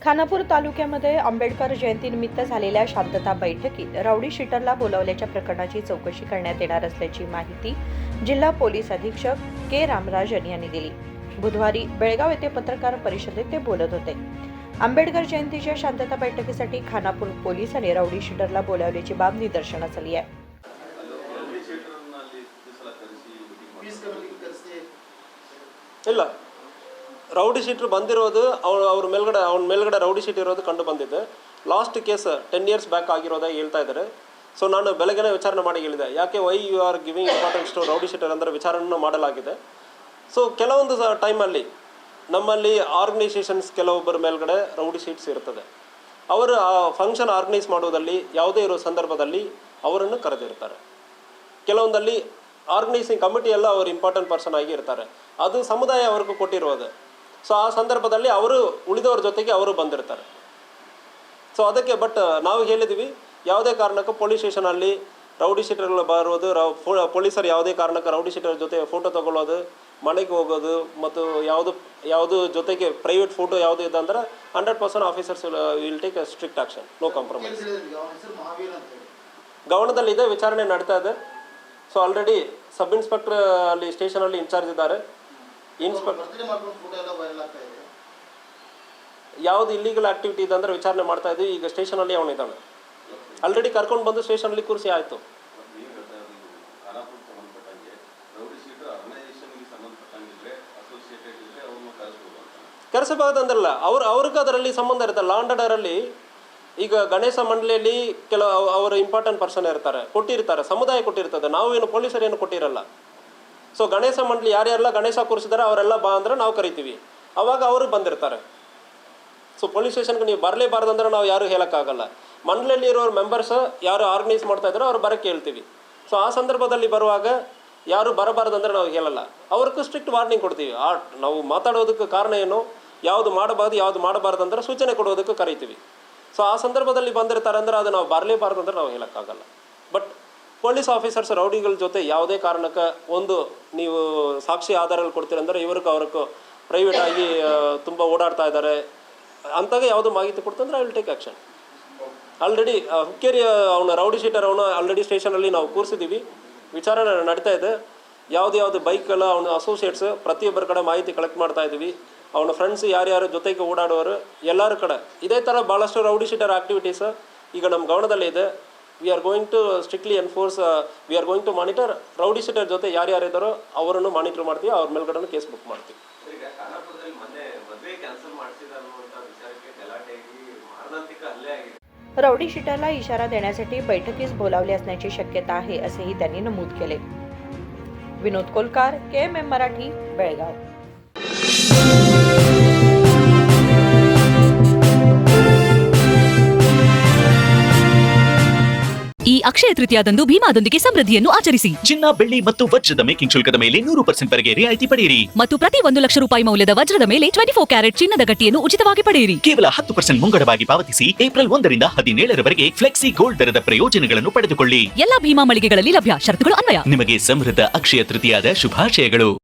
खानापूर तालुक्यामध्ये आंबेडकर जयंतीनिमित्त झालेल्या शांतता बैठकीत राऊडी शीटरला बोलावल्याच्या प्रकरणाची चौकशी करण्यात येणार असल्याची माहिती जिल्हा पोलीस अधीक्षक के रामराजन यांनी दिली। बुधवारी बेळगाव येथे पत्रकार परिषदेत ते बोलत होते। आंबेडकर जयंतीच्या शांतता बैठकीसाठी खानापूर पोलिसांनी राऊडी शीटरला बोलावल्याची बाब निदर्शनास आली आहे। ಇಲ್ಲ ರೌಡಿ ಶೀಟರ್ ಬಂದಿರೋದು ಅವ್ರ ಮೇಲ್ಗಡೆ ರೌಡಿ ಶೀಟ್ ಇರೋದು ಕಂಡು ಬಂದಿದೆ। ಲಾಸ್ಟ್ ಕೇಸ್ 10 ಇಯರ್ಸ್ ಬ್ಯಾಕ್ ಆಗಿರೋದಾಗಿ ಹೇಳ್ತಾ ಇದ್ದಾರೆ। ಸೊ ನಾನು ಬೆಳಗ್ಗೆ ವಿಚಾರಣೆ ಮಾಡಿ ಹೇಳಿದೆ, ಯಾಕೆ why you are giving importance to rowdy sheeter ಅಂದರೆ ವಿಚಾರಣೆ ಮಾಡಲಾಗಿದೆ। ಸೊ ಕೆಲವೊಂದು ಟೈಮಲ್ಲಿ ನಮ್ಮಲ್ಲಿ ಆರ್ಗನೈಸೇಷನ್ಸ್ ಕೆಲವೊಬ್ಬರ ಮೇಲ್ಗಡೆ ರೌಡಿ ಶೀಟ್ಸ್ ಇರ್ತದೆ। ಅವರು ಆ ಫಂಕ್ಷನ್ ಆರ್ಗನೈಸ್ ಮಾಡೋದಲ್ಲಿ ಯಾವುದೇ ಇರೋ ಸಂದರ್ಭದಲ್ಲಿ ಅವರನ್ನು ಕರೆದಿರ್ತಾರೆ। ಕೆಲವೊಂದಲ್ಲಿ ಆರ್ಗನೈಸಿಂಗ್ ಕಮಿಟಿ ಎಲ್ಲ ಅವರು ಇಂಪಾರ್ಟೆಂಟ್ ಪರ್ಸನ್ ಆಗಿ ಇರ್ತಾರೆ, ಅದು ಸಮುದಾಯ ಅವ್ರಿಗೂ ಕೊಟ್ಟಿರೋದು। ಸೊ ಆ ಸಂದರ್ಭದಲ್ಲಿ ಅವರು ಉಳಿದವ್ರ ಜೊತೆಗೆ ಅವರು ಬಂದಿರ್ತಾರೆ। ಸೊ ಅದಕ್ಕೆ ಬಟ್ ನಾವು ಹೇಳಿದ್ವಿ, ಯಾವುದೇ ಕಾರಣಕ್ಕೂ ಪೊಲೀಸ್ ಸ್ಟೇಷನಲ್ಲಿ ರೌಡಿ ಶೀಟರ್ಗಳು ಬರೋದು, ಪೊಲೀಸರು ಯಾವುದೇ ಕಾರಣಕ್ಕೆ ರೌಡಿ ಶೀಟರ್ ಜೊತೆ ಫೋಟೋ ತಗೊಳ್ಳೋದು, ಮನೆಗೆ ಹೋಗೋದು ಮತ್ತು ಯಾವುದು ಜೊತೆಗೆ ಪ್ರೈವೇಟ್ ಫೋಟೋ ಯಾವುದು ಇದೆ ಅಂದರೆ 100% officers will take a strict action, no compromise. ಗಮನದಲ್ಲಿದೆ, ವಿಚಾರಣೆ ನಡೀತಾ ಇದೆ। ಸೊ ಆಲ್ರೆಡಿ ಸಬ್ ಇನ್ಸ್ಪೆಕ್ಟರ್ ಅಲ್ಲಿ ಸ್ಟೇಷನಲ್ಲಿ ಇನ್ಚಾರ್ಜ್ ಇದ್ದಾರೆ। ಯಾವುದು ಇಲ್ಲಿಗಲ್ ಆಕ್ಟಿವಿಟಿ ಇದೆ ಅಂದರೆ ವಿಚಾರಣೆ ಮಾಡ್ತಾ ಇದ್ದೀವಿ। ಈಗ ಸ್ಟೇಷನಲ್ಲಿ ಅವನಿದ್ದಾನೆ, ಆಲ್ರೆಡಿ ಕರ್ಕೊಂಡು ಬಂದು ಸ್ಟೇಷನಲ್ಲಿ ಕೂರಿಸಿ ಆಯಿತು। ಕರೆಸಬಹುದಂದ್ರಲ್ಲ, ಅವ್ರಿಗೆ ಅದರಲ್ಲಿ ಸಂಬಂಧ ಇರುತ್ತೆ। ಲಾ ಆ್ಯಂಡ್ ಆರ್ಡರಲ್ಲಿ ಈಗ ಗಣೇಶ ಮಂಡಳಿಯಲ್ಲಿ ಅವರು ಇಂಪಾರ್ಟೆಂಟ್ ಪರ್ಸನ್ ಇರ್ತಾರೆ, ಕೊಟ್ಟಿರ್ತಾರೆ, ಸಮುದಾಯ ಕೊಟ್ಟಿರ್ತದೆ, ನಾವೇನು ಪೊಲೀಸರು ಏನು ಕೊಟ್ಟಿರಲ್ಲ। ಸೊ ಗಣೇಶ ಮಂಡಳಿ ಯಾರ್ಯಾರೆಲ್ಲ ಗಣೇಶ ಕೂರಿಸಿದಾರೆ ಅವರೆಲ್ಲ ಬಾ ಅಂದರೆ ನಾವು ಕರಿತೀವಿ, ಅವಾಗ ಅವರು ಬಂದಿರ್ತಾರೆ। ಸೊ ಪೊಲೀಸ್ ಸ್ಟೇಷನ್ಗೆ ನೀವು ಬರಲೇಬಾರ್ದು ಅಂದರೆ ನಾವು ಯಾರು ಹೇಳೋಕ್ಕಾಗಲ್ಲ। ಮಂಡಳಿಯಲ್ಲಿ ಇರೋರು ಮೆಂಬರ್ಸ್ ಯಾರು ಆರ್ಗನೈಸ್ ಮಾಡ್ತಾ ಇದ್ದಾರೋ ಅವ್ರು ಬರೋಕ್ಕೆ ಹೇಳ್ತೀವಿ। ಸೊ ಆ ಸಂದರ್ಭದಲ್ಲಿ ಬರುವಾಗ ಯಾರು ಬರಬಾರ್ದು ಅಂದರೆ ನಾವು ಹೇಳಲ್ಲ, ಅವ್ರಿಗೂ ಸ್ಟ್ರಿಕ್ಟ್ ವಾರ್ನಿಂಗ್ ಕೊಡ್ತೀವಿ। ನಾವು ಮಾತಾಡೋದಕ್ಕೆ ಕಾರಣ ಏನು, ಯಾವುದು ಮಾಡಬಾರ್ದು ಯಾವುದು ಮಾಡಬಾರ್ದು ಅಂದರೆ ಸೂಚನೆ ಕೊಡೋದಕ್ಕೆ ಕರಿತೀವಿ। ಸೊ ಆ ಸಂದರ್ಭದಲ್ಲಿ ಬಂದಿರ್ತಾರೆ ಅಂದರೆ ಅದು ನಾವು ಬರಲೇಬಾರ್ದು ಅಂದರೆ ನಾವು ಹೇಳೋಕ್ಕಾಗಲ್ಲ। ಬಟ್ ಪೊಲೀಸ್ ಆಫೀಸರ್ಸ್ ರೌಡಿಗಳ ಜೊತೆ ಯಾವುದೇ ಕಾರಣಕ್ಕೆ ಒಂದು ನೀವು ಸಾಕ್ಷಿ ಆಧಾರಗಳು ಕೊಡ್ತೀರಂದರೆ ಅವ್ರಿಗೆ ಪ್ರೈವೇಟ್ ಆಗಿ ತುಂಬ ಓಡಾಡ್ತಾ ಇದ್ದಾರೆ ಅಂತಾಗೆ ಯಾವುದು ಮಾಹಿತಿ ಕೊಡ್ತಂದ್ರೆ I will take action. Already Hukkeri ಅವನ ರೌಡಿ ಶೀಟರ್ ಅವನು ಆಲ್ರೆಡಿ ಸ್ಟೇಷನಲ್ಲಿ ನಾವು ಕೂರಿಸಿದ್ದೀವಿ, ವಿಚಾರಣೆ ನಡೀತಾ ಇದೆ। ಯಾವುದು ಬೈಕೆಲ್ಲ ಅವನ ಅಸೋಸಿಯೇಟ್ಸ್ ಪ್ರತಿಯೊಬ್ಬರ ಕಡೆ ಮಾಹಿತಿ ಕಲೆಕ್ಟ್ ಮಾಡ್ತಾ ಇದ್ದೀವಿ। ಅವನ ಫ್ರೆಂಡ್ಸ್ ಯಾರ್ಯಾರು ಜೊತೆಗೆ ಓಡಾಡುವರು ಎಲ್ಲರ ಕಡೆ ಇದೇ ಥರ ಭಾಳಷ್ಟು ರೌಡಿ ಶೀಟರ್ ಆ್ಯಕ್ಟಿವಿಟೀಸ್ ಈಗ ನಮ್ಮ ಗಮನದಲ್ಲಿ ಇದೆ। We are going to strictly enforce, we are going to monitor rowdy sheeter ಜೊತೆ ಯಾರ್ಯಾರಿದ್ದಾರೋ ಅವರನ್ನು ಮಾನಿಟರ್ ಮಾಡ್ತೀವಿ, ಅವ್ರ ಮೇಲ್ಗಡೆ ಕೇಸ್ ಬುಕ್ ಮಾಡ್ತೀವಿ। राऊडी शीटरला इशारा देण्यासाठी बैठकीस बोलावले असण्याची शक्यता आहे असेही त्यांनी नमूद केले। विनोद कोलकार, KMM मराठी, बेळगाव। ಈ ಅಕ್ಷಯ ತೃತೀಯದಂದು ಭೀಮಾದೊಂದಿಗೆ ಸಮೃದ್ಧಿಯನ್ನು ಆಚರಿಸಿ। ಚಿನ್ನ, ಬೆಳ್ಳಿ ಮತ್ತು ವಜ್ರದ ಮೇಕಿಂಗ್ ಶುಲ್ಕದ ಮೇಲೆ 100% ವರೆಗೆ ರಿಯಾಯಿತಿ ಪಡೆಯಿರಿ ಮತ್ತು ಪ್ರತಿ 1 ಲಕ್ಷ ರೂಪಾಯಿ ಮೌಲ್ಯದ ವಜ್ರದ ಮೇಲೆ 24 ಕ್ಯಾರೆಟ್ ಚಿನ್ನದ ಗಟ್ಟಿಯನ್ನು ಉಚಿತವಾಗಿ ಪಡೆಯಿರಿ। ಕೇವಲ 10% ಮುಂಗಡವಾಗಿ ಪಾವತಿಸಿ ಏಪ್ರಿಲ್ 1 ರಿಂದ 17 ರವರೆಗೆ ಫ್ಲೆಕ್ಸಿ ಗೋಲ್ಡ್ ದರದ ಪ್ರಯೋಜನಗಳನ್ನು ಪಡೆದುಕೊಳ್ಳಿ। ಎಲ್ಲಾ ಭೀಮಾ ಮಳಿಗೆಗಳಲ್ಲಿ ಲಭ್ಯ, ಷರತ್ತುಗಳು ಅನ್ವಯ। ನಿಮಗೆ ಸಮೃದ್ಧ ಅಕ್ಷಯ ತೃತೀಯದ ಶುಭಾಶಯಗಳು।